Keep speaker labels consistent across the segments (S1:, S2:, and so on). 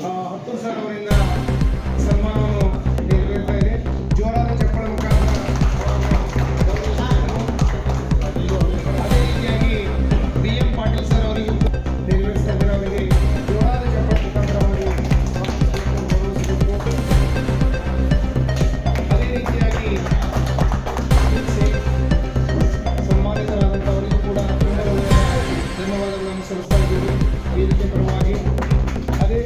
S1: 10,000 ಅವರಿಂದ ಸನ್ಮಾನವನ್ನು ನೆರವೇರ್ತಾ ಇದೆ. ಜೋರಾದ ಚಪ್ಪಳ ಮುಖಾಂತರ ಅದೇ ರೀತಿಯಾಗಿ BM ಪಾಟೀಲ್ ಸರ್ ಅವರಿಗೂ ನೆರವೇರಿಸ್ತಾ ಇದ್ದಾರೆ. ಅವರಿಗೆ ಜೋರಾದ ಚಪ್ಪಳ ಮುಖಾಂತರ ಅವರಿಗೆ ಅದೇ ರೀತಿಯಾಗಿ ಸನ್ಮಾನಿತರಾದಂಥವರಿಗೂ ಕೂಡ ಧನ್ಯವಾದಗಳನ್ನು ಸಲ್ಲಿಸ್ತಾ ಇದ್ದೀವಿ ವೇದಿಕೆ ಪರವಾಗಿ. ಅದೇ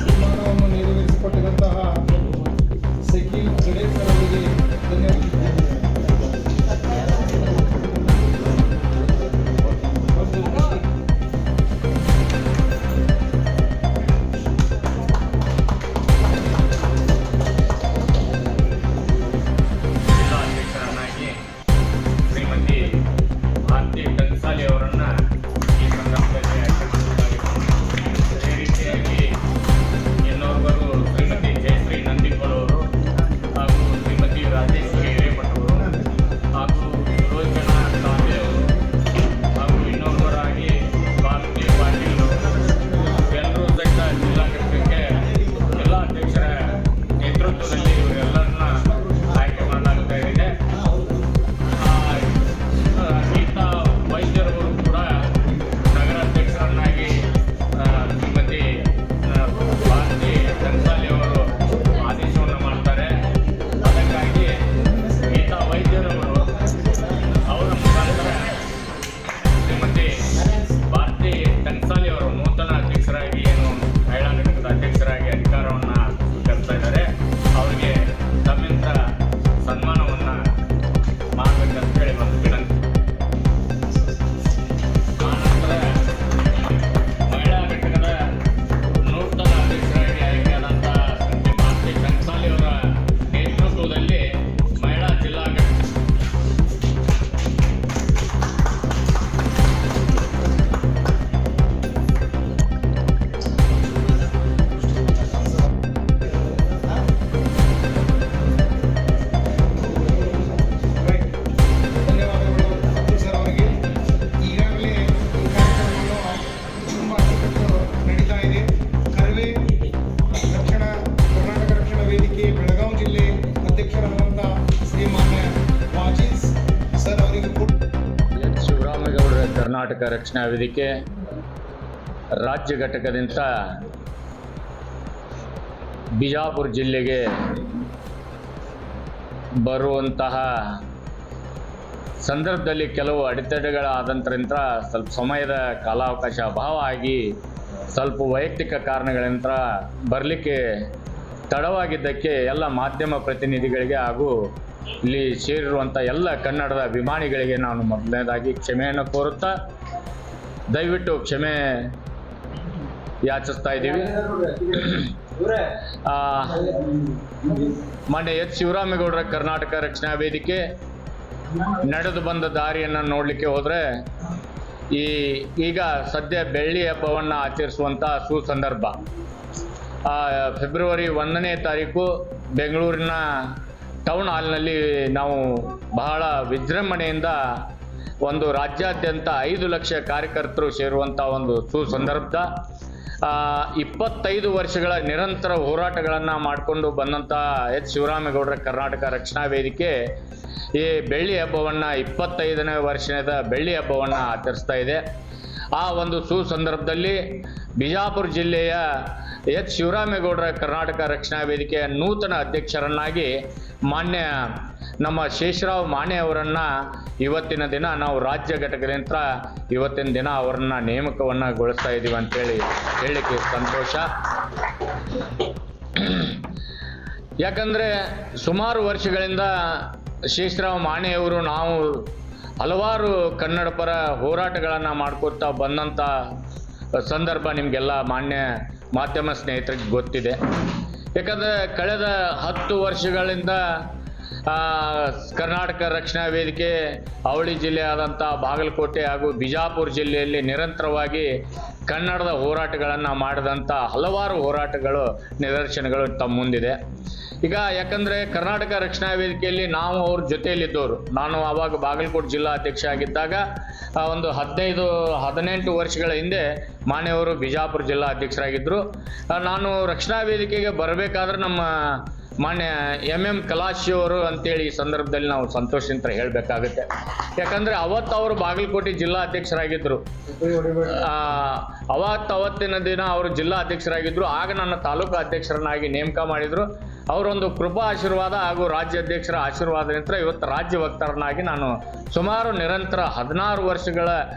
S1: ಸನ್ಮಾನವನ್ನು ನೆರವೇರಿಸಿಕೊಟ್ಟಿರುವಂತಹ ಸೆಕಿಲ್ ಜಡೇಕರ್ ಅವರಿಗೆ ಧನ್ಯವಾದ.
S2: ಜಿಲ್ಲಾಧ್ಯಕ್ಷರನ್ನಾಗಿ ಶ್ರೀಮತಿ ಭಾರತಿ ಟಂಕಸಾಲಿ ಅವರನ್ನ ಈ ಸಂದರ್ಭದಲ್ಲಿ ಆಯ್ಕೆ. ಅದೇ ರೀತಿಯಾಗಿ ಇನ್ನೋರ್ವರು ಶ್ರೀಮತಿ ಜಯಶ್ರೀ ನಂದಿಕೋಲ್ ಅವರು ಹಾಗೂ ಶ್ರೀಮತಿ ರಾಜೇಶ್ವರಿ ಹಿರೇಮಠ ಅವರು ಹಾಗೂ ಸುಲೋಚನಾ ತಾಂಬೆ ಅವರು ಹಾಗೂ ಇನ್ನೋರ್ವರಾಗಿ ಭಾರತಿ ಪಾಟೀಲ್ ಅವರು ಎಲ್ಲರೂ ಸಹಿತ ಜಿಲ್ಲಾಧ್ಯಕ್ಷಕ್ಕೆ ಎಲ್ಲ ಅಧ್ಯಕ್ಷರ ನೇತೃತ್ವದಲ್ಲಿ ಇವರೆಲ್ಲರನ್ನ ಆಯ್ಕೆ ಮಾಡಲಾಗ್ತಾ ಇದೆ. ಗೀತಾ ವೈದ್ಯರವರು ಕೂಡ ನಗರಾಧ್ಯಕ್ಷರನ್ನಾಗಿ ಶ್ರೀಮತಿ ಭಾರತಿ ಟಂಕಸಾಲಿ ಅವರು ಆದೇಶವನ್ನು ಮಾಡ್ತಾರೆ. ಅದಕ್ಕಾಗಿ ಗೀತಾ ವೈದ್ಯರವರು ಅವರ ಮುಖಾಂತರ ಶ್ರೀಮತಿ ಭಾರತಿ ಟಂಕಸಾಲಿ ಅವರು ನೂತನ ಅಧ್ಯಕ್ಷರಾಗಿ ಏನು ಮಹಿಳಾ ಘಟಕದ ಅಧ್ಯಕ್ಷರಾಗಿ ಅಧಿಕಾರವನ್ನು ಸ್ವೀಕರಿಸ್ತಾ ಇದ್ದಾರೆ. ಅವರಿಗೆ ತಮ್ಮಿಂದ ಸನ್ಮಾನವನ್ನು ಮಾಡಬೇಕಂತ ಹೇಳಿ ಒಂದು ವಿನಂತಿ. ಆನಂತರ ಮಹಿಳಾ ಘಟಕದ ನೂತನ ಅಧ್ಯಕ್ಷರಾಗಿ ಆಯ್ಕೆಯಾದಂಥ ಶ್ರೀಮತಿ ಭಾರತಿ ಟಂಕಸಾಲಿ ಅವರ ನೇತೃತ್ವದಲ್ಲಿ ಮಹಿಳಾ ಜಿಲ್ಲಾ
S1: ಧನ್ಯವಾದಗಳು ಅಬ್ದುಲ್ ಸರ್ ಅವರಿಗೆ. ಈಗಾಗಲೇ ಈ ಕಾರ್ಯಕ್ರಮವನ್ನು ತುಂಬ ಅಚ್ಚುಕಟ್ಟು ನಡೀತಾ ಇದೆ. ಕರವೇ ಕರ್ನಾಟಕ ರಕ್ಷಣಾ ವೇದಿಕೆ ಬೆಳಗಾವಿ ಜಿಲ್ಲೆ ಅಧ್ಯಕ್ಷರಾದಂಥ ಶ್ರೀಮಾನ್ಯ ವಾಜೀಜ್ ಸರ್ ಅವರಿಗೂ ಕೂಡ
S2: ಶಿವರಾಮೇಗೌಡರ ಕರ್ನಾಟಕ ರಕ್ಷಣಾ ವೇದಿಕೆ ರಾಜ್ಯ ಘಟಕದಿಂದ ಬಿಜಾಪುರ ಜಿಲ್ಲೆಗೆ ಬರುವಂತಹ ಸಂದರ್ಭದಲ್ಲಿ ಕೆಲವು ಅಡೆತಡೆಗಳಾದಂತರಿಂದ ಸ್ವಲ್ಪ ಸಮಯದ ಕಾಲಾವಕಾಶ ಅಭಾವ ಆಗಿ ಸ್ವಲ್ಪ ವೈಯಕ್ತಿಕ ಕಾರಣಗಳಿಂದ ಬರಲಿಕ್ಕೆ ತಡವಾಗಿದ್ದಕ್ಕೆ ಎಲ್ಲ ಮಾಧ್ಯಮ ಪ್ರತಿನಿಧಿಗಳಿಗೆ ಹಾಗೂ ಇಲ್ಲಿ ಸೇರಿರುವಂಥ ಎಲ್ಲ ಕನ್ನಡದ ಅಭಿಮಾನಿಗಳಿಗೆ ನಾನು ಮೊದಲನೇದಾಗಿ ಕ್ಷಮೆಯನ್ನು ಕೋರುತ್ತಾ ದಯವಿಟ್ಟು ಕ್ಷಮೆ ಯಾಚಿಸ್ತಾ ಇದ್ದೀವಿ. ಮಾನ್ಯ ಶಿವರಾಮೇಗೌಡರ ಕರ್ನಾಟಕ ರಕ್ಷಣಾ ವೇದಿಕೆ ನಡೆದು ಬಂದ ದಾರಿಯನ್ನು ನೋಡಲಿಕ್ಕೆ ಹೋದರೆ ಈಗ ಸದ್ಯ ಬೆಳ್ಳಿ ಹಬ್ಬವನ್ನು ಆಚರಿಸುವಂಥ ಸುಸಂದರ್ಭ. ಫೆಬ್ರವರಿ 1ನೇ ತಾರೀಕು ಬೆಂಗಳೂರಿನ ಟೌನ್ ಹಾಲ್ನಲ್ಲಿ ನಾವು ಬಹಳ ವಿಜೃಂಭಣೆಯಿಂದ ಒಂದು ರಾಜ್ಯಾದ್ಯಂತ 5 ಲಕ್ಷ ಕಾರ್ಯಕರ್ತರು ಸೇರುವಂಥ ಒಂದು ಸುಸಂದರ್ಭದ 25 ವರ್ಷಗಳ ನಿರಂತರ ಹೋರಾಟಗಳನ್ನು ಮಾಡಿಕೊಂಡು ಬಂದಂಥ ಶಿವರಾಮೇಗೌಡರ ಕರ್ನಾಟಕ ರಕ್ಷಣಾ ವೇದಿಕೆ ಈ ಬೆಳ್ಳಿ ಹಬ್ಬವನ್ನು 25ನೇ ವರ್ಷದ ಬೆಳ್ಳಿ ಹಬ್ಬವನ್ನು ಆಚರಿಸ್ತಾ ಇದೆ. ಆ ಒಂದು ಸುಸಂದರ್ಭದಲ್ಲಿ ಬಿಜಾಪುರ ಜಿಲ್ಲೆಯ ಶಿವರಾಮೇಗೌಡರ ಕರ್ನಾಟಕ ರಕ್ಷಣಾ ವೇದಿಕೆಯ ನೂತನ ಅಧ್ಯಕ್ಷರನ್ನಾಗಿ ಮಾನ್ಯ ನಮ್ಮ ಶೇಷರಾವ್ ಮಾಣೆ ಅವರನ್ನು ಇವತ್ತಿನ ದಿನ ನಾವು ರಾಜ್ಯ ಘಟಕದಿಂದ ಇವತ್ತಿನ ದಿನ ಅವರನ್ನ ನೇಮಕವನ್ನು ಗೊಳಿಸ್ತಾ ಇದ್ದೀವಿ ಅಂತೇಳಿ ಹೇಳಲಿಕ್ಕೆ ಸಂತೋಷ. ಯಾಕಂದರೆ ಸುಮಾರು ವರ್ಷಗಳಿಂದ ಶೇಷರಾವ್ ಮಾಣೆಯವರು ನಾವು ಹಲವಾರು ಕನ್ನಡ ಪರ ಹೋರಾಟಗಳನ್ನು ಮಾಡ್ಕೊತಾ ಬಂದಂಥ ಸಂದರ್ಭ ನಿಮಗೆಲ್ಲ ಮಾನ್ಯ ಮಾಧ್ಯಮ ಸ್ನೇಹಿತರಿಗೆ ಗೊತ್ತಿದೆ. ಯಾಕಂದರೆ ಕಳೆದ 10 ವರ್ಷಗಳಿಂದ ಕರ್ನಾಟಕ ರಕ್ಷಣಾ ವೇದಿಕೆ ಅವಳಿ ಜಿಲ್ಲೆಯಾದಂಥ ಬಾಗಲಕೋಟೆ ಹಾಗೂ ಬಿಜಾಪುರ ಜಿಲ್ಲೆಯಲ್ಲಿ ನಿರಂತರವಾಗಿ ಕನ್ನಡದ ಹೋರಾಟಗಳನ್ನು ಮಾಡಿದಂಥ ಹಲವಾರು ಹೋರಾಟಗಳು ನಿದರ್ಶನಗಳು ತಮ್ಮ ಮುಂದಿದೆ. ಈಗ ಯಾಕಂದರೆ ಕರ್ನಾಟಕ ರಕ್ಷಣಾ ವೇದಿಕೆಯಲ್ಲಿ ನಾವು ಅವ್ರ ಜೊತೆಯಲ್ಲಿದ್ದವರು. ನಾನು ಆವಾಗ ಬಾಗಲಕೋಟೆ ಜಿಲ್ಲಾ ಅಧ್ಯಕ್ಷ ಆಗಿದ್ದಾಗ ಒಂದು 15-18 ವರ್ಷಗಳ ಹಿಂದೆ ಮಾನ್ಯವರು ಬಿಜಾಪುರ ಜಿಲ್ಲಾ ಅಧ್ಯಕ್ಷರಾಗಿದ್ದರು. ನಾನು ರಕ್ಷಣಾ ವೇದಿಕೆಗೆ ಬರಬೇಕಾದ್ರೆ ನಮ್ಮ ಮಾನ್ಯ MM ಕಲಾಶಿ ಅವರು ಅಂತೇಳಿ ಈ ಸಂದರ್ಭದಲ್ಲಿ ನಾವು ಸಂತೋಷದಿಂದ ಹೇಳಬೇಕಾಗುತ್ತೆ. ಯಾಕಂದರೆ ಅವತ್ತು ಅವರು ಬಾಗಲಕೋಟೆ ಜಿಲ್ಲಾ ಅಧ್ಯಕ್ಷರಾಗಿದ್ದರು. ಅವತ್ತಿನ ದಿನ ಅವರು ಜಿಲ್ಲಾ ಅಧ್ಯಕ್ಷರಾಗಿದ್ದರು. ಆಗ ನನ್ನ ತಾಲೂಕು ಅಧ್ಯಕ್ಷರನ್ನಾಗಿ ನೇಮಕ ಮಾಡಿದರು. ಅವರೊಂದು ಕೃಪಾ ಆಶೀರ್ವಾದ ಹಾಗೂ ರಾಜ್ಯ ಅಧ್ಯಕ್ಷರ ಆಶೀರ್ವಾದದಿಂದ ಇವತ್ತು ರಾಜ್ಯ ವಕ್ತಾರನಾಗಿ ನಾನು ಸುಮಾರು ನಿರಂತರ 16 ವರ್ಷಗಳ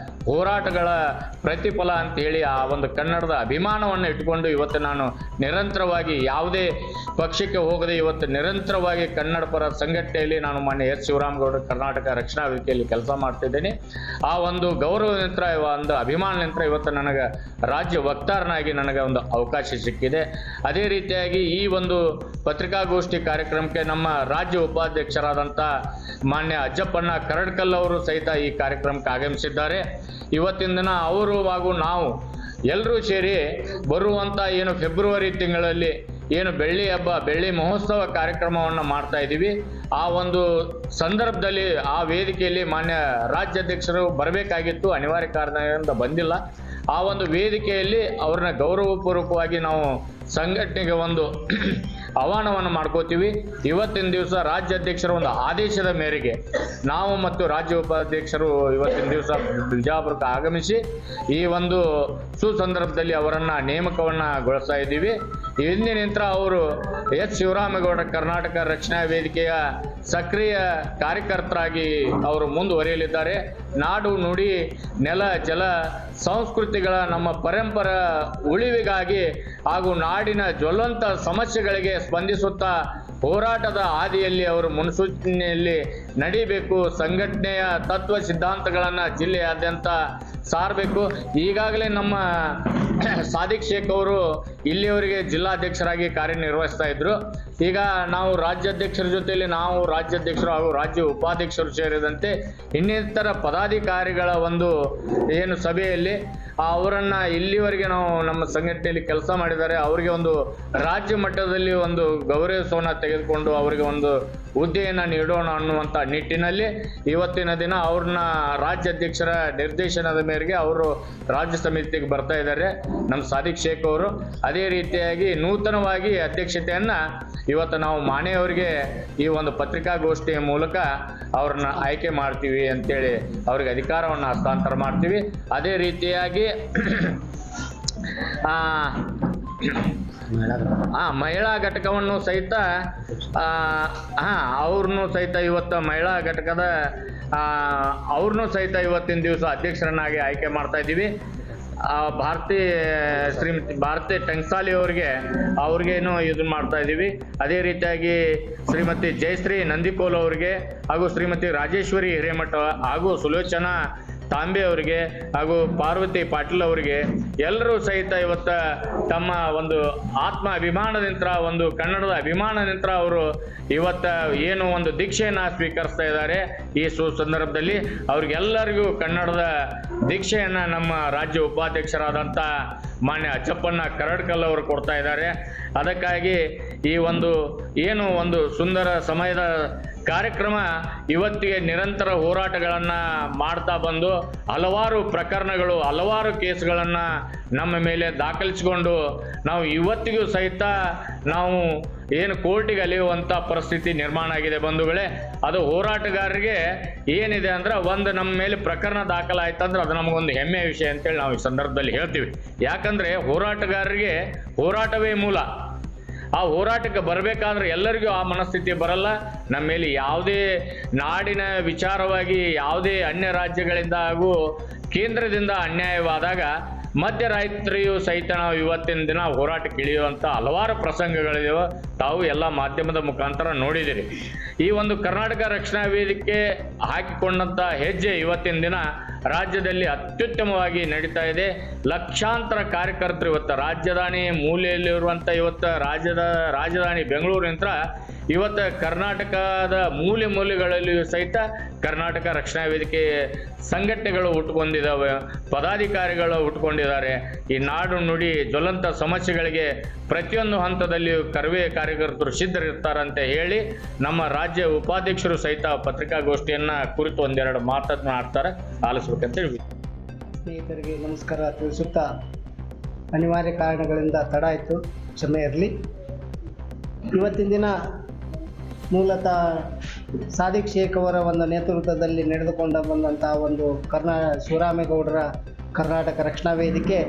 S2: ಹೋರಾಟಗಳ ಪ್ರತಿಫಲ ಅಂತ ಹೇಳಿ ಆ ಒಂದು ಕನ್ನಡದ ಅಭಿಮಾನವನ್ನು ಇಟ್ಕೊಂಡು ಇವತ್ತು ನಾನು ನಿರಂತರವಾಗಿ ಯಾವುದೇ ಪಕ್ಷಕ್ಕೆ ಹೋಗದೆ ಇವತ್ತು ನಿರಂತರವಾಗಿ ಕನ್ನಡ ಪರ ಸಂಘಟನೆಯಲ್ಲಿ ನಾನು ಮಾನ್ಯ S. ಶಿವರಾಮೇಗೌಡರ ಕರ್ನಾಟಕ ರಕ್ಷಣಾ ವೇದಿಕೆಯಲ್ಲಿ ಕೆಲಸ ಮಾಡ್ತಿದ್ದೇನೆ. ಆ ಒಂದು ಗೌರವದಿಂದ ಒಂದು ಅಭಿಮಾನದಿಂದ ಇವತ್ತು ನನಗೆ ರಾಜ್ಯ ವಕ್ತಾರನಾಗಿ ನನಗೆ ಒಂದು ಅವಕಾಶ ಸಿಕ್ಕಿದೆ. ಅದೇ ರೀತಿಯಾಗಿ ಈ ಒಂದು ಪತ್ರಿಕಾಗೋಷ್ಠಿ ಕಾರ್ಯಕ್ರಮಕ್ಕೆ ನಮ್ಮ ರಾಜ್ಯ ಉಪಾಧ್ಯಕ್ಷರಾದಂಥ ಮಾನ್ಯ ಅಜ್ಜಪ್ಪಣ್ಣ ಕರಡ್ಕಲ್ ಅವರು ಸಹಿತ ಈ ಕಾರ್ಯಕ್ರಮಕ್ಕೆ ಆಗಮಿಸಿದ್ದಾರೆ. ಇವತ್ತಿನ ದಿನ ಅವರು ಹಾಗೂ ನಾವು ಎಲ್ಲರೂ ಸೇರಿ ಬರುವಂಥ ಏನು ಫೆಬ್ರವರಿ ತಿಂಗಳಲ್ಲಿ ಏನು ಬೆಳ್ಳಿ ಹಬ್ಬ ಬೆಳ್ಳಿ ಮಹೋತ್ಸವ ಕಾರ್ಯಕ್ರಮವನ್ನು ಮಾಡ್ತಾ ಇದ್ದೀವಿ. ಆ ಒಂದು ಸಂದರ್ಭದಲ್ಲಿ ಆ ವೇದಿಕೆಯಲ್ಲಿ ಮಾನ್ಯ ರಾಜ್ಯಾಧ್ಯಕ್ಷರು ಬರಬೇಕಾಗಿತ್ತು, ಅನಿವಾರ್ಯ ಕಾರಣದಿಂದ ಬಂದಿಲ್ಲ. ಆ ಒಂದು ವೇದಿಕೆಯಲ್ಲಿ ಅವ್ರನ್ನ ಗೌರವಪೂರ್ವಕವಾಗಿ ನಾವು ಸಂಘಟನೆಗೆ ಒಂದು ಆಹ್ವಾನವನ್ನು ಮಾಡ್ಕೋತೀವಿ. ಇವತ್ತಿನ ದಿವಸ ರಾಜ್ಯಾಧ್ಯಕ್ಷರ ಒಂದು ಆದೇಶದ ಮೇರೆಗೆ ನಾವು ಮತ್ತು ರಾಜ್ಯ ಉಪಾಧ್ಯಕ್ಷರು ಇವತ್ತಿನ ದಿವಸ ಬಿಜಾಪುರಕ್ಕೆ ಆಗಮಿಸಿ ಈ ಒಂದು ಸುಸಂದರ್ಭದಲ್ಲಿ ಅವರನ್ನು ನೇಮಕವನ್ನು ಗೊಳಿಸ್ತಾ ಇದ್ದೀವಿ. ಇಂದಿನ ನಂತರ ಅವರು S. ಶಿವರಾಮೇಗೌಡ ಕರ್ನಾಟಕ ರಕ್ಷಣಾ ವೇದಿಕೆಯ ಸಕ್ರಿಯ ಕಾರ್ಯಕರ್ತರಾಗಿ ಅವರು ಮುಂದುವರಿಯಲಿದ್ದಾರೆ. ನಾಡು ನುಡಿ ನೆಲ ಜಲ ಸಂಸ್ಕೃತಿಗಳ ನಮ್ಮ ಪರಂಪರ ಉಳಿವಿಗಾಗಿ ಹಾಗೂ ನಾಡಿನ ಜ್ವಲಂತ ಸಮಸ್ಯೆಗಳಿಗೆ ಸ್ಪಂದಿಸುತ್ತಾ ಹೋರಾಟದ ಹಾದಿಯಲ್ಲಿ ಅವರು ಮುನ್ಸೂಚನೆಯಲ್ಲಿ ನಡೀಬೇಕು. ಸಂಘಟನೆಯ ತತ್ವ ಸಿದ್ಧಾಂತಗಳನ್ನು ಜಿಲ್ಲೆಯಾದ್ಯಂತ ಸಾರಬೇಕು. ಈಗಾಗಲೇ ನಮ್ಮ ಸಾದಿಕ್ ಶೇಖ್ ಅವರು ಇಲ್ಲಿಯವರೆಗೆ ಜಿಲ್ಲಾಧ್ಯಕ್ಷರಾಗಿ ಕಾರ್ಯನಿರ್ವಹಿಸ್ತಾ ಇದ್ರು. ಈಗ ನಾವು ರಾಜ್ಯಾಧ್ಯಕ್ಷರ ಜೊತೆಯಲ್ಲಿ ನಾವು ರಾಜ್ಯಾಧ್ಯಕ್ಷರು ಹಾಗೂ ರಾಜ್ಯ ಉಪಾಧ್ಯಕ್ಷರು ಸೇರಿದಂತೆ ಇನ್ನಿತರ ಪದಾಧಿಕಾರಿಗಳ ಒಂದು ಏನು ಸಭೆಯಲ್ಲಿ ಅವರನ್ನು ಇಲ್ಲಿವರೆಗೆ ನಾವು ನಮ್ಮ ಸಂಘಟನೆಯಲ್ಲಿ ಕೆಲಸ ಮಾಡಿದ್ದಾರೆ ಅವರಿಗೆ ಒಂದು ರಾಜ್ಯ ಮಟ್ಟದಲ್ಲಿ ಒಂದು ಗೌರವಿಸೋಣ ತೆಗೆದುಕೊಂಡು ಅವರಿಗೆ ಒಂದು ಹುದ್ದೆಯನ್ನು ನೀಡೋಣ ಅನ್ನುವಂಥ ನಿಟ್ಟಿನಲ್ಲಿ ಇವತ್ತಿನ ದಿನ ಅವ್ರನ್ನ ರಾಜ್ಯಾಧ್ಯಕ್ಷರ ನಿರ್ದೇಶನದ ಮೇರೆಗೆ ಅವರು ರಾಜ್ಯ ಸಮಿತಿಗೆ ಬರ್ತಾ ಇದ್ದಾರೆ ನಮ್ಮ ಸಾದಿಕ್ ಶೇಖ್ ಅವರು. ಅದೇ ರೀತಿಯಾಗಿ ನೂತನವಾಗಿ ಅಧ್ಯಕ್ಷತೆಯನ್ನು ಇವತ್ತು ನಾವು ಮಾನೆಯವರಿಗೆ ಈ ಒಂದು ಪತ್ರಿಕಾಗೋಷ್ಠಿಯ ಮೂಲಕ ಅವ್ರನ್ನ ಆಯ್ಕೆ ಮಾಡ್ತೀವಿ ಅಂತೇಳಿ ಅವ್ರಿಗೆ ಅಧಿಕಾರವನ್ನು ಹಸ್ತಾಂತರ ಮಾಡ್ತೀವಿ. ಅದೇ ರೀತಿಯಾಗಿ ಮಹಿಳಾ ಘಟಕವನ್ನು ಸಹಿತ ಅವ್ರನ್ನೂ ಸಹಿತ ಇವತ್ತು ಮಹಿಳಾ ಘಟಕದ ಅವ್ರನ್ನೂ ಸಹಿತ ಇವತ್ತಿನ ದಿವಸ ಅಧ್ಯಕ್ಷರನ್ನಾಗಿ ಆಯ್ಕೆ ಮಾಡ್ತಾ ಇದ್ದೀವಿ. ಶ್ರೀಮತಿ ಭಾರತಿ ಟಂಗ್ಸಾಲಿ ಅವ್ರಿಗೇನು ಇದನ್ನು ಮಾಡ್ತಾ ಇದ್ದೀವಿ. ಅದೇ ರೀತಿಯಾಗಿ ಶ್ರೀಮತಿ ಜಯಶ್ರೀ ನಂದಿಕೋಲ್ ಅವರಿಗೆ ಹಾಗೂ ಶ್ರೀಮತಿ ರಾಜೇಶ್ವರಿ ಹಿರೇಮಠ ಹಾಗೂ ಸುಲೋಚನಾ ತಾಂಬೆ ಅವರಿಗೆ ಹಾಗೂ ಪಾರ್ವತಿ ಪಾಟೀಲ್ ಅವರಿಗೆ ಎಲ್ಲರೂ ಸಹಿತ ಇವತ್ತು ತಮ್ಮ ಒಂದು ಆತ್ಮ ಅಭಿಮಾನದಿಂದ ಒಂದು ಕನ್ನಡದ ಅಭಿಮಾನದಿಂದ ಅವರು ಇವತ್ತು ಏನು ಒಂದು ದೀಕ್ಷೆಯನ್ನು ಸ್ವೀಕರಿಸ್ತಾ ಇದ್ದಾರೆ. ಈ ಸಂದರ್ಭದಲ್ಲಿ ಅವ್ರಿಗೆಲ್ಲರಿಗೂ ಕನ್ನಡದ ದೀಕ್ಷೆಯನ್ನು ನಮ್ಮ ರಾಜ್ಯ ಉಪಾಧ್ಯಕ್ಷರಾದಂಥ ಮಾನ್ಯ ಅಜ್ಜಪ್ಪಣ್ಣ ಕರಡ್ಕಲ್ ಅವರು ಕೊಡ್ತಾ ಇದ್ದಾರೆ. ಅದಕ್ಕಾಗಿ ಈ ಒಂದು ಏನು ಒಂದು ಸುಂದರ ಸಮಯದ ಕಾರ್ಯಕ್ರಮ ಇವತ್ತಿಗೆ ನಿರಂತರ ಹೋರಾಟಗಳನ್ನು ಮಾಡ್ತಾ ಬಂದು ಹಲವಾರು ಪ್ರಕರಣಗಳು ಹಲವಾರು ಕೇಸ್ಗಳನ್ನು ನಮ್ಮ ಮೇಲೆ ದಾಖಲಿಸಿಕೊಂಡು ನಾವು ಇವತ್ತಿಗೂ ಸಹಿತ ನಾವು ಏನು ಕೋರ್ಟಿಗೆ ಅಲೆಯುವಂಥ ಪರಿಸ್ಥಿತಿ ನಿರ್ಮಾಣ ಆಗಿದೆ ಬಂಧುಗಳೇ. ಅದು ಹೋರಾಟಗಾರರಿಗೆ ಏನಿದೆ ಅಂದ್ರೆ ಒಂದು ನಮ್ಮ ಮೇಲೆ ಪ್ರಕರಣ ದಾಖಲಾಯ್ತಂದ್ರೆ ಅದು ನಮಗೊಂದು ಹೆಮ್ಮೆಯ ವಿಷಯ ಅಂತೇಳಿ ನಾವು ಈ ಸಂದರ್ಭದಲ್ಲಿ ಹೇಳ್ತೀವಿ. ಯಾಕಂದರೆ ಹೋರಾಟಗಾರರಿಗೆ ಹೋರಾಟವೇ ಮೂಲ. ಆ ಹೋರಾಟಕ್ಕೆ ಬರಬೇಕಾದ್ರೆ ಎಲ್ಲರಿಗೂ ಆ ಮನಸ್ಥಿತಿ ಬರಲ್ಲ. ನಮ್ಮ ಮೇಲೆ ಯಾವುದೇ ನಾಡಿನ ವಿಚಾರವಾಗಿ ಯಾವುದೇ ಅನ್ಯ ರಾಜ್ಯಗಳಿಂದ ಹಾಗೂ ಕೇಂದ್ರದಿಂದ ಅನ್ಯಾಯವಾದಾಗ ಮಧ್ಯರಾತ್ರಿಯೂ ಸಹಿತ ನಾವು ಇವತ್ತಿನ ದಿನ ಹೋರಾಟಕ್ಕೆ ಇಳಿಯುವಂಥ ಹಲವಾರು ಪ್ರಸಂಗಗಳಿವೆ. ತಾವು ಎಲ್ಲ ಮಾಧ್ಯಮದ ಮುಖಾಂತರ ನೋಡಿದಿರಿ. ಈ ಒಂದು ಕರ್ನಾಟಕ ರಕ್ಷಣಾ ವೇದಿಕೆ ಹಾಕಿಕೊಂಡಂಥ ಹೆಜ್ಜೆ ಇವತ್ತಿನ ದಿನ ರಾಜ್ಯದಲ್ಲಿ ಅತ್ಯುತ್ತಮವಾಗಿ ನಡೀತಾ ಇದೆ. ಲಕ್ಷಾಂತರ ಕಾರ್ಯಕರ್ತರು ಇವತ್ತು ರಾಜಧಾನಿ ಮೂಲೆಯಲ್ಲಿರುವಂಥ ಇವತ್ತು ರಾಜಧಾನಿ ಬೆಂಗಳೂರಿನಿಂದ ಇವತ್ತು ಕರ್ನಾಟಕದ ಮೂಲೆ ಮೂಲೆಗಳಲ್ಲಿಯೂ ಸಹಿತ ಕರ್ನಾಟಕ ರಕ್ಷಣಾ ವೇದಿಕೆ ಸಂಘಟನೆಗಳು ಹುಟ್ಟುಕೊಂಡಿದ್ದಾವೆ, ಪದಾಧಿಕಾರಿಗಳು ಹುಟ್ಟುಕೊಂಡಿದ್ದಾರೆ. ಈ ನಾಡು ನುಡಿ ಜ್ವಲಂತ ಸಮಸ್ಯೆಗಳಿಗೆ ಪ್ರತಿಯೊಂದು ಹಂತದಲ್ಲಿಯೂ ಕಾರ್ಯಕರ್ತರು ಸಿದ್ಧರಿರ್ತಾರಂತೆ ಹೇಳಿ ನಮ್ಮ ರಾಜ್ಯ ಉಪಾಧ್ಯಕ್ಷರು ಸಹಿತ ಪತ್ರಿಕಾಗೋಷ್ಠಿಯನ್ನು ಕುರಿತು ಒಂದೆರಡು ಮಾತನ್ನು ಆಡ್ತಾರೆ, ಆಲಿಸ್ಬೇಕಂತ ಹೇಳಿ.
S3: ಸ್ನೇಹಿತರಿಗೆ ನಮಸ್ಕಾರ ತಿಳಿಸುತ್ತಾ, ಅನಿವಾರ್ಯ ಕಾರಣಗಳಿಂದ ತಡ ಆಯಿತು, ಕ್ಷಮೆ ಇರಲಿ. ಇವತ್ತಿನ ದಿನ ಮೂಲತಃ ಸಾದಿಕ್ ಶೇಖ್ ಅವರ ಒಂದು ನೇತೃತ್ವದಲ್ಲಿ ನಡೆದುಕೊಂಡು ಬಂದಂಥ ಒಂದು ಶಿವರಾಮೇಗೌಡರ ಕರ್ನಾಟಕ ರಕ್ಷಣಾ ವೇದಿಕೆ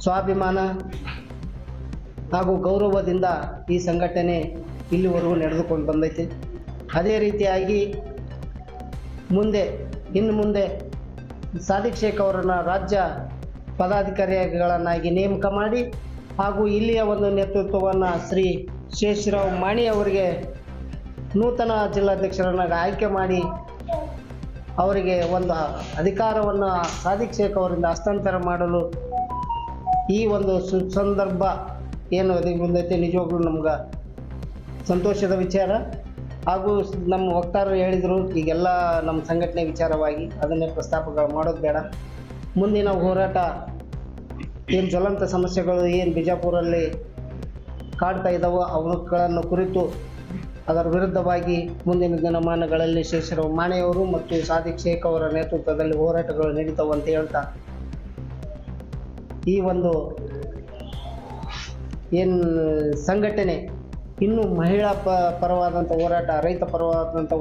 S3: ಸ್ವಾಭಿಮಾನ ಹಾಗೂ ಗೌರವದಿಂದ ಈ ಸಂಘಟನೆ ಇಲ್ಲಿವರೆಗೂ ನಡೆದುಕೊಂಡು ಬಂದೈತಿ. ಅದೇ ರೀತಿಯಾಗಿ ಇನ್ನು ಮುಂದೆ ಸಾದಿಕ್ ಶೇಖ್ ಅವರನ್ನು ರಾಜ್ಯ ಪದಾಧಿಕಾರಿಗಳನ್ನಾಗಿ ನೇಮಕ ಮಾಡಿ ಹಾಗೂ ಇಲ್ಲಿಯ ಒಂದು ನೇತೃತ್ವವನ್ನು ಶ್ರೀ ಶೇಷರಾವ್ ಮಾಣಿ ಅವರಿಗೆ ನೂತನ ಜಿಲ್ಲಾಧ್ಯಕ್ಷರನ್ನಾಗಿ ಆಯ್ಕೆ ಮಾಡಿ ಅವರಿಗೆ ಒಂದು ಅಧಿಕಾರವನ್ನು ಸಾದಿಕ್ ಶೇಖ್ ಅವರಿಂದ ಹಸ್ತಾಂತರ ಮಾಡಲು ಈ ಒಂದು ಸಂದರ್ಭ ಏನು ಬಂದೈತೆ ನಿಜವಾಗ್ಲೂ ನಮ್ಗೆ ಸಂತೋಷದ ವಿಚಾರ. ಹಾಗೂ ನಮ್ಮ ವಕ್ತಾರರು ಹೇಳಿದರು, ಈಗೆಲ್ಲ ನಮ್ಮ ಸಂಘಟನೆ ವಿಚಾರವಾಗಿ ಅದನ್ನೇ ಪ್ರಸ್ತಾಪಗಳು ಮಾಡೋದು ಬೇಡ. ಮುಂದಿನ ಹೋರಾಟ ಏನು ಜ್ವಲಂತ ಸಮಸ್ಯೆಗಳು ಏನು ಬಿಜಾಪುರಲ್ಲಿ ಕಾಡ್ತಾ ಇದ್ದಾವೋ ಅವುಗಳನ್ನು ಕುರಿತು ಅದರ ವಿರುದ್ಧವಾಗಿ ಮುಂದಿನ ದಿನಮಾನಗಳಲ್ಲಿ ಶೇಷರಾವ್ ಮಾಣೆಯವರು ಮತ್ತು ಸಾದಿಕ್ ಶೇಖ್ ಅವರ ನೇತೃತ್ವದಲ್ಲಿ ಹೋರಾಟಗಳು ನಡೀತಾವೆ ಅಂತ ಹೇಳ್ತಾ, ಈ ಒಂದು ಏನು ಸಂಘಟನೆ ಇನ್ನೂ ಮಹಿಳಾ ಪರವಾದಂಥ ಹೋರಾಟ, ರೈತ ಪರವಾದಂಥ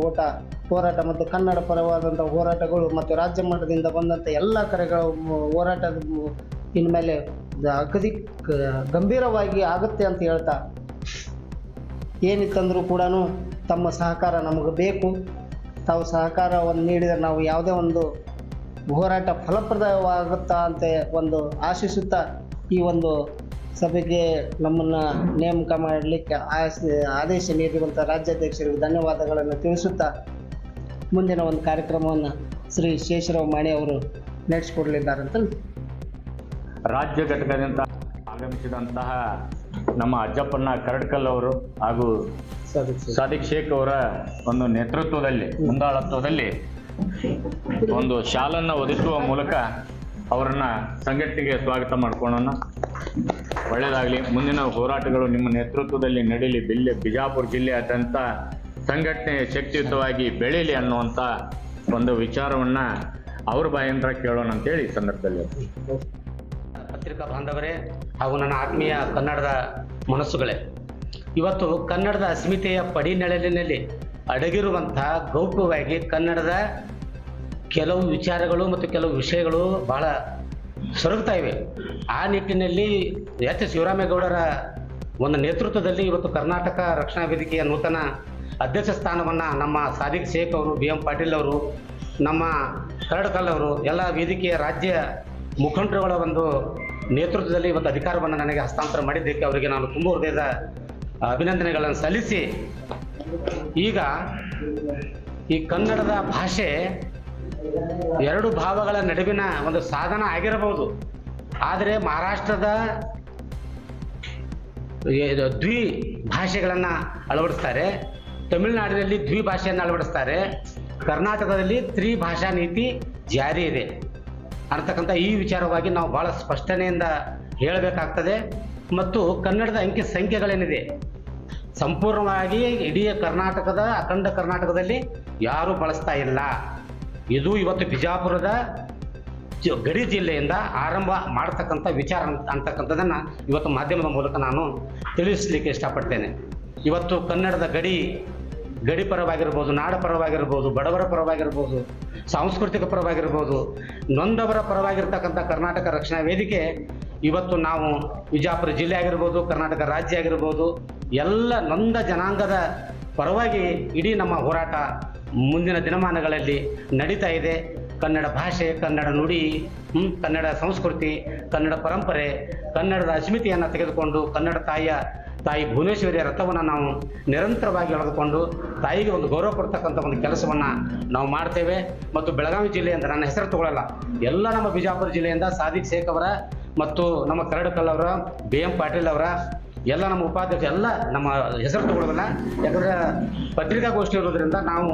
S3: ಹೋರಾಟ ಮತ್ತು ಕನ್ನಡ ಪರವಾದಂಥ ಹೋರಾಟಗಳು ಮತ್ತು ರಾಜ್ಯ ಮಟ್ಟದಿಂದ ಬಂದಂಥ ಎಲ್ಲ ಕರೆಗಳ ಹೋರಾಟದ ಇನ್ಮೇಲೆ ಅಗದಿ ಗಂಭೀರವಾಗಿ ಆಗುತ್ತೆ ಅಂತ ಹೇಳ್ತಾ, ಏನಿತ್ತಂದರೂ ಕೂಡ ತಮ್ಮ ಸಹಕಾರ ನಮಗೆ ಬೇಕು. ತಾವು ಸಹಕಾರವನ್ನು ನೀಡಿದರೆ ನಾವು ಯಾವುದೇ ಒಂದು ಹೋರಾಟ ಫಲಪ್ರದವಾಗುತ್ತಾ ಅಂತ ಒಂದು ಆಶಿಸುತ್ತಾ ಈ ಒಂದು ಸಭೆಗೆ ನಮ್ಮನ್ನು ನೇಮಕ ಮಾಡಲಿಕ್ಕೆ ಆದೇಶ ನೀಡಿರುವಂಥ ರಾಜ್ಯಾಧ್ಯಕ್ಷರಿಗೆ ಧನ್ಯವಾದಗಳನ್ನು ತಿಳಿಸುತ್ತಾ, ಮುಂದಿನ ಒಂದು ಕಾರ್ಯಕ್ರಮವನ್ನು ಶ್ರೀ ಶೇಷರಾವ್ ಮಾಣಿ ಅವರು ನಡೆಸಿಕೊಡಲಿದ್ದಾರಂತ.
S2: ರಾಜ್ಯ ಘಟಕದಿಂದ ಆಗಮಿಸಿದಂತಹ ನಮ್ಮ ಅಜ್ಜಪ್ಪನ ಕರಡ್ಕಲ್ ಅವರು ಹಾಗೂ ಸಾದಿಕ್ ಶೇಖ್ ಅವರ ಒಂದು ನೇತೃತ್ವದಲ್ಲಿ ಮುಂದಾಳತ್ವದಲ್ಲಿ ಒಂದು ಶಾಲನ್ನು ಒದಗಿಸುವ ಮೂಲಕ ಅವರನ್ನ ಸಂಘಟನೆಗೆ ಸ್ವಾಗತ ಮಾಡ್ಕೊಳ್ಳೋಣ. ಒಳ್ಳೆಯದಾಗಲಿ. ಮುಂದಿನ ಹೋರಾಟಗಳು ನಿಮ್ಮ ನೇತೃತ್ವದಲ್ಲಿ ನಡೀಲಿ, ಬಿಜಾಪುರ ಜಿಲ್ಲೆಯಾದ್ಯಂತ ಸಂಘಟನೆ ಶಕ್ತಿಯುತವಾಗಿ ಬೆಳೀಲಿ ಅನ್ನುವಂಥ ಒಂದು ವಿಚಾರವನ್ನು ಅವ್ರ ಬಾಯಿಂದ ಕೇಳೋಣ ಅಂತೇಳಿ ಈ ಸಂದರ್ಭದಲ್ಲಿ.
S4: ಪತ್ರಿಕಾ ಬಾಂಧವರೇ ಹಾಗೂ ನನ್ನ ಆತ್ಮೀಯ ಕನ್ನಡದ ಮನಸ್ಸುಗಳೇ, ಇವತ್ತು ಕನ್ನಡದ ಅಸ್ಮಿತೆಯ ಪಡಿನೆಳಲಿನಲ್ಲಿ ಅಡಗಿರುವಂಥ ಗೌಪ್ಯವಾಗಿ ಕನ್ನಡದ ಕೆಲವು ವಿಚಾರಗಳು ಮತ್ತು ಕೆಲವು ವಿಷಯಗಳು ಬಹಳ ಸೊರಗ್ತಾ ಇವೆ. ಆ ನಿಟ್ಟಿನಲ್ಲಿ ಎಚ್ ಶಿವರಾಮೇಗೌಡರ ಒಂದು ನೇತೃತ್ವದಲ್ಲಿ ಇವತ್ತು ಕರ್ನಾಟಕ ರಕ್ಷಣಾ ವೇದಿಕೆಯ ನೂತನ ಅಧ್ಯಕ್ಷ ಸ್ಥಾನವನ್ನು ನಮ್ಮ ಸಾದಿಕ್ ಶೇಖ್ ಅವರು, BM ಪಾಟೀಲ್ ಅವರು, ನಮ್ಮ ಕರಡ್ಕಲ್ ಅವರು, ಎಲ್ಲ ವೇದಿಕೆಯ ರಾಜ್ಯ ಮುಖಂಡರುಗಳ ಒಂದು ನೇತೃತ್ವದಲ್ಲಿ ಇವತ್ತು ಅಧಿಕಾರವನ್ನು ನನಗೆ ಹಸ್ತಾಂತರ ಮಾಡಿದ್ದಕ್ಕೆ ಅವರಿಗೆ ನಾನು ತುಂಬ ಹೃದಯದ ಅಭಿನಂದನೆಗಳನ್ನು ಸಲ್ಲಿಸಿ, ಈಗ ಈ ಕನ್ನಡದ ಭಾಷೆ ಎರಡು ಭಾವಗಳ ನಡುವಿನ ಒಂದು ಸಾಧನ ಆಗಿರಬಹುದು, ಆದರೆ ಮಹಾರಾಷ್ಟ್ರದ ದ್ವಿ ಭಾಷೆಗಳನ್ನು ಅಳವಡಿಸ್ತಾರೆ, ತಮಿಳುನಾಡಿನಲ್ಲಿ ದ್ವಿ ಭಾಷೆಯನ್ನು ಅಳವಡಿಸ್ತಾರೆ, ಕರ್ನಾಟಕದಲ್ಲಿ ತ್ರಿಭಾಷಾ ನೀತಿ ಜಾರಿ ಇದೆ ಅಂತಕ್ಕಂಥ ಈ ವಿಚಾರವಾಗಿ ನಾವು ಭಾಳ ಸ್ಪಷ್ಟನೆಯಿಂದ ಹೇಳಬೇಕಾಗ್ತದೆ. ಮತ್ತು ಕನ್ನಡದ ಅಂಕಿ ಸಂಖ್ಯೆಗಳೇನಿದೆ ಸಂಪೂರ್ಣವಾಗಿ ಇಡೀ ಕರ್ನಾಟಕದ ಅಖಂಡ ಕರ್ನಾಟಕದಲ್ಲಿ ಯಾರೂ ಬಳಸ್ತಾ ಇಲ್ಲ. ಇದು ಇವತ್ತು ಬಿಜಾಪುರದ ಗಡಿ ಜಿಲ್ಲೆಯಿಂದ ಆರಂಭ ಮಾಡ್ತಕ್ಕಂಥ ವಿಚಾರ ಅಂತಕ್ಕಂಥದ್ದನ್ನು ಇವತ್ತು ಮಾಧ್ಯಮದ ಮೂಲಕ ನಾನು ತಿಳಿಸಲಿಕ್ಕೆ ಇಷ್ಟಪಡ್ತೇನೆ. ಇವತ್ತು ಕನ್ನಡದ ಗಡಿ ಪರವಾಗಿರ್ಬೋದು, ನಾಡ ಪರವಾಗಿರ್ಬೋದು, ಬಡವರ ಪರವಾಗಿರ್ಬೋದು, ಸಾಂಸ್ಕೃತಿಕ ಪರವಾಗಿರ್ಬೋದು, ನೊಂದವರ ಪರವಾಗಿರ್ತಕ್ಕಂಥ ಕರ್ನಾಟಕ ರಕ್ಷಣಾ ವೇದಿಕೆ ಇವತ್ತು ನಾವು ವಿಜಾಪುರ ಜಿಲ್ಲೆ ಆಗಿರ್ಬೋದು, ಕರ್ನಾಟಕ ರಾಜ್ಯ ಆಗಿರ್ಬೋದು, ಎಲ್ಲ ನೊಂದ ಜನಾಂಗದ ಪರವಾಗಿ ಇಡೀ ನಮ್ಮ ಹೋರಾಟ ಮುಂದಿನ ದಿನಮಾನಗಳಲ್ಲಿ ನಡೀತಾ ಇದೆ. ಕನ್ನಡ ಭಾಷೆ, ಕನ್ನಡ ನುಡಿ, ಕನ್ನಡ ಸಂಸ್ಕೃತಿ, ಕನ್ನಡ ಪರಂಪರೆ, ಕನ್ನಡದ ಅಸ್ಮಿತೆಯನ್ನು ತೆಗೆದುಕೊಂಡು ಕನ್ನಡ ತಾಯಿ ಭುವನೇಶ್ವರಿಯ ರಥವನ್ನು ನಾವು ನಿರಂತರವಾಗಿ ಎಳೆದುಕೊಂಡು ತಾಯಿಗೆ ಒಂದು ಗೌರವ ಕೊಡ್ತಕ್ಕಂಥ ಒಂದು ಕೆಲಸವನ್ನು ನಾವು ಮಾಡ್ತೇವೆ. ಮತ್ತು ಬೆಳಗಾವಿ ಜಿಲ್ಲೆಯಿಂದ ನನ್ನ ಹೆಸರು ತಗೊಳ್ಳಲ್ಲ, ಎಲ್ಲ ನಮ್ಮ ಬಿಜಾಪುರ ಜಿಲ್ಲೆಯಿಂದ ಸಾದಿಕ್ ಶೇಖ್ ಅವರ ಮತ್ತು ನಮ್ಮ ಕರಡ್ಕಲ್ ಅವರ, BM ಪಾಟೀಲ್ ಅವರ ಎಲ್ಲ ನಮ್ಮ ಉಪಾಧ್ಯಕ್ಷ ಎಲ್ಲ ನಮ್ಮ ಹೆಸರು ತಗೊಳ್ಳೋದಿಲ್ಲ, ಯಾಕಂದರೆ ಪತ್ರಿಕಾಗೋಷ್ಠಿ ಇರೋದ್ರಿಂದ ನಾವು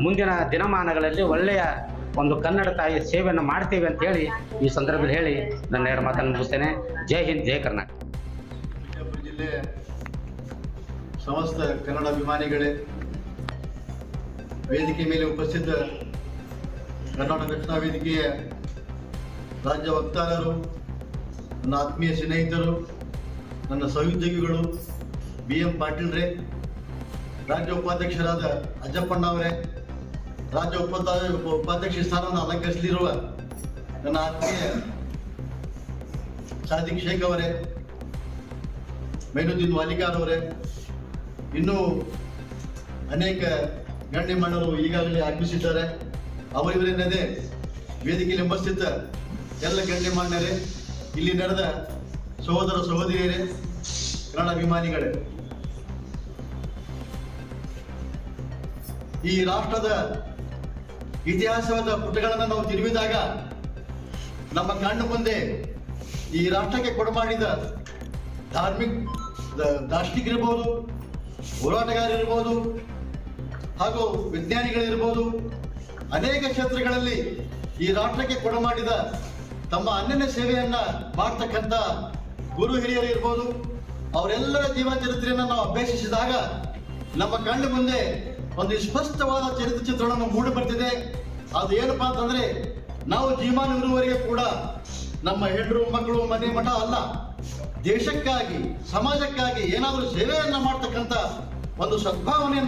S4: ಮುಂದಿನ ದಿನಮಾನಗಳಲ್ಲಿ ಒಳ್ಳೆಯ ಒಂದು ಕನ್ನಡ ತಾಯಿ ಸೇವೆಯನ್ನು ಮಾಡ್ತೇವೆ ಅಂತ ಹೇಳಿ ಈ ಸಂದರ್ಭದಲ್ಲಿ ಹೇಳಿ ನನ್ನ 2 ಮಾತನ್ನು ಮುಗಿಸ್ತೇನೆ. ಜೈ ಹಿಂದ್, ಜೈ ಕರ್ನಾಟಕ.
S5: ವಿಜಯಪುರ ಜಿಲ್ಲೆ ಸಮಸ್ತ ಕನ್ನಡ ಅಭಿಮಾನಿಗಳೇ, ವೇದಿಕೆ ಮೇಲೆ ಉಪಸ್ಥಿತ ಕರ್ನಾಟಕ ರಕ್ಷಣಾ ವೇದಿಕೆಯ ರಾಜ್ಯ ವಕ್ತಾರರು, ನನ್ನ ಆತ್ಮೀಯ ಸ್ನೇಹಿತರು, ನನ್ನ ಸಹೋದ್ಯೋಗಿಗಳು, BM ಪಾಟೀಲ್ರೇ, ರಾಜ್ಯ ಉಪಾಧ್ಯಕ್ಷರಾದ ಅಜ್ಜಪ್ಪಣ್ಣ ಅವರೇ, ರಾಜ್ಯ ಉಪಾಧ್ಯಕ್ಷ ಸ್ಥಾನವನ್ನು ಅಲಂಕರಿಸಲಿರುವ ನನ್ನ ಆತ್ಮೀಯ ಸಾದಿಕ್ ಶೇಖ್ ಅವರೇ, ಮೈನುದ್ದೀನ್ ವಾಲಿಕಾರ್ ಅವರೇ, ಇನ್ನೂ ಅನೇಕ ಗಣ್ಯಮಾನ್ಯರು ಈಗಾಗಲೇ ಆಗಮಿಸಿದ್ದಾರೆ. ಅವರಿವರೇನದೇ ವೇದಿಕೆಯಲ್ಲಿ ಉಪಸ್ಥಿತ ಎಲ್ಲ ಗಣ್ಯಮಾನ್ಯರೇ, ಇಲ್ಲಿ ನಡೆದ ಸಹೋದರ ಸಹೋದರಿಯರೇ, ಕನ್ನಡ ಅಭಿಮಾನಿಗಳೇ, ಈ ರಾಷ್ಟ್ರದ ಇತಿಹಾಸದ ಪುಟಗಳನ್ನು ನಾವು ತಿರುವಿದಾಗ ನಮ್ಮ ಕಣ್ಣು ಮುಂದೆ ಈ ರಾಷ್ಟ್ರಕ್ಕೆ ಕೊಡಮಾಡಿದ ದಾರ್ಶನಿಕರಿರ್ಬೋದು, ಹೋರಾಟಗಾರರಿರ್ಬೋದು, ಹಾಗೂ ವಿಜ್ಞಾನಿಗಳಿರ್ಬೋದು, ಅನೇಕ ಕ್ಷೇತ್ರಗಳಲ್ಲಿ ಈ ರಾಷ್ಟ್ರಕ್ಕೆ ಕೊಡಮಾಡಿದ ತಮ್ಮ ಅನನ್ಯ ಸೇವೆಯನ್ನ ಮಾಡ್ತಕ್ಕಂಥ ಗುರು ಹಿರಿಯರು ಇರ್ಬೋದು, ಅವರೆಲ್ಲರ ಜೀವನ ಚರಿತ್ರೆಯನ್ನು ನಾವು ಅಭ್ಯಸಿಸಿದಾಗ ನಮ್ಮ ಕಣ್ಣು ಮುಂದೆ ಒಂದು ಸ್ಪಷ್ಟವಾದ ಚರಿತ್ರೆ ಚಿತ್ರಣವನ್ನು ಮೂಡಿ ಬರ್ತಿದೆ. ಅದು ಏನಪ್ಪಾ ಅಂತಂದ್ರೆ, ನಾವು ಜೀವಮಾನ ಇರುವವರೆಗೆ ಕೂಡ ನಮ್ಮ ಹೆಂಡರು ಮಕ್ಕಳು ಮನೆ ಮಠ ಅಲ್ಲ, ದೇಶಕ್ಕಾಗಿ ಸಮಾಜಕ್ಕಾಗಿ ಏನಾದರೂ ಸೇವೆಯನ್ನ ಮಾಡ್ತಕ್ಕಂಥ ಒಂದು ಸದ್ಭಾವನೆ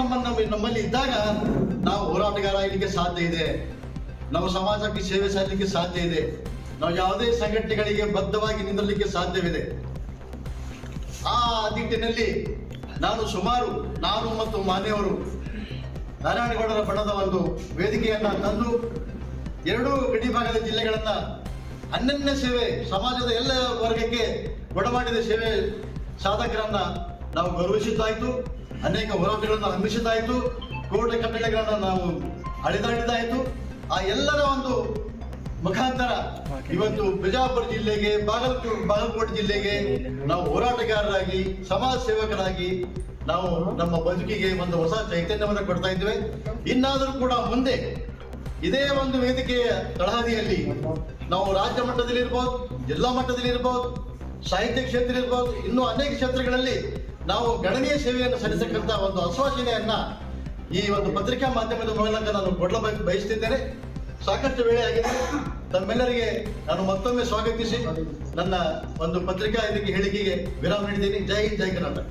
S5: ನಮ್ಮಲ್ಲಿ ಇದ್ದಾಗ ನಾವು ಹೋರಾಟಗಾರ ಆಗಲಿಕ್ಕೆ ಸಾಧ್ಯ ಇದೆ, ನಾವು ಸಮಾಜಕ್ಕೆ ಸೇವೆ ಸಲ್ಲಿಕ್ಕೆ ಸಾಧ್ಯ ಇದೆ, ನಾವು ಯಾವುದೇ ಸಂಘಟನೆಗಳಿಗೆ ಬದ್ಧವಾಗಿ ನಿಲ್ಲಲಿಕ್ಕೆ ಸಾಧ್ಯವಿದೆ. ಆ ನಿಟ್ಟಿನಲ್ಲಿ ನಾನು ಮತ್ತು ಮಾನ್ಯವರು ನಾರಾಯಣಗೌಡರ ಬಣದ ಒಂದು ವೇದಿಕೆಯನ್ನ ತಂದು 2 ಗಡಿ ಭಾಗದ ಜಿಲ್ಲೆಗಳನ್ನ ಅನನ್ಯ ಸೇವೆ, ಸಮಾಜದ ಎಲ್ಲ ವರ್ಗಕ್ಕೆ ಒಡಮಾಡಿದ ಸೇವೆ ಸಾಧಕರನ್ನ ನಾವು ಗೌರವಿಸಿದ್ದಾಯಿತು, ಅನೇಕ ಹೋರಾಟಗಳನ್ನು ಹಮ್ಮಿಸಿದ್ದಾಯಿತು, ಕೋಟೆ ಕಟ್ಟಳೆಗಳನ್ನ ನಾವು ಅಳೆದಾಡಿದ್ದಾಯಿತು. ಆ ಎಲ್ಲರ ಒಂದು ಮುಖಾಂತರ ಇವತ್ತು ಬಿಜಾಪುರ ಜಿಲ್ಲೆಗೆ, ಬಾಗಲಕೋಟೆ ಜಿಲ್ಲೆಗೆ ನಾವು ಹೋರಾಟಗಾರರಾಗಿ, ಸಮಾಜ ಸೇವಕರಾಗಿ ನಾವು ನಮ್ಮ ಬದುಕಿಗೆ ಒಂದು ಹೊಸ ಚೈತನ್ಯವನ್ನು ಕೊಡ್ತಾ ಇದ್ದೇವೆ. ಇನ್ನಾದರೂ ಕೂಡ ಮುಂದೆ ಇದೇ ಒಂದು ವೇದಿಕೆಯ ತಳಹದಿಯಲ್ಲಿ ನಾವು ರಾಜ್ಯ ಮಟ್ಟದಲ್ಲಿ ಇರ್ಬೋದು, ಜಿಲ್ಲಾ ಮಟ್ಟದಲ್ಲಿ ಇರ್ಬೋದು, ಸಾಹಿತ್ಯ ಕ್ಷೇತ್ರ ಇರ್ಬೋದು, ಇನ್ನೂ ಅನೇಕ ಕ್ಷೇತ್ರಗಳಲ್ಲಿ ನಾವು ಗಣನೀಯ ಸೇವೆಯನ್ನು ಸಲ್ಲಿಸತಕ್ಕಂಥ ಒಂದು ಆಶ್ವಾಸನೆಯನ್ನ ಈ ಒಂದು ಪತ್ರಿಕಾ ಮಾಧ್ಯಮದ ಮೂಲಕ ನಾನು ಕೊಡಲು ಬಯಸ್ತಿದ್ದೇನೆ. ಸಾಕಷ್ಟು ವೇಳೆ ಆಗಿದೆ. ತಮ್ಮೆಲ್ಲರಿಗೆ ನಾನು ಮತ್ತೊಮ್ಮೆ ಸ್ವಾಗತಿಸಿ ನನ್ನ ಒಂದು ಪತ್ರಿಕಾ ಹೇಳಿಕೆಗೆ ವಿರಾಮ ನೀಡಿದ್ದೀನಿ. ಜೈ ಹಿಂದ್, ಜೈ ಕರ್ನಾಟಕ.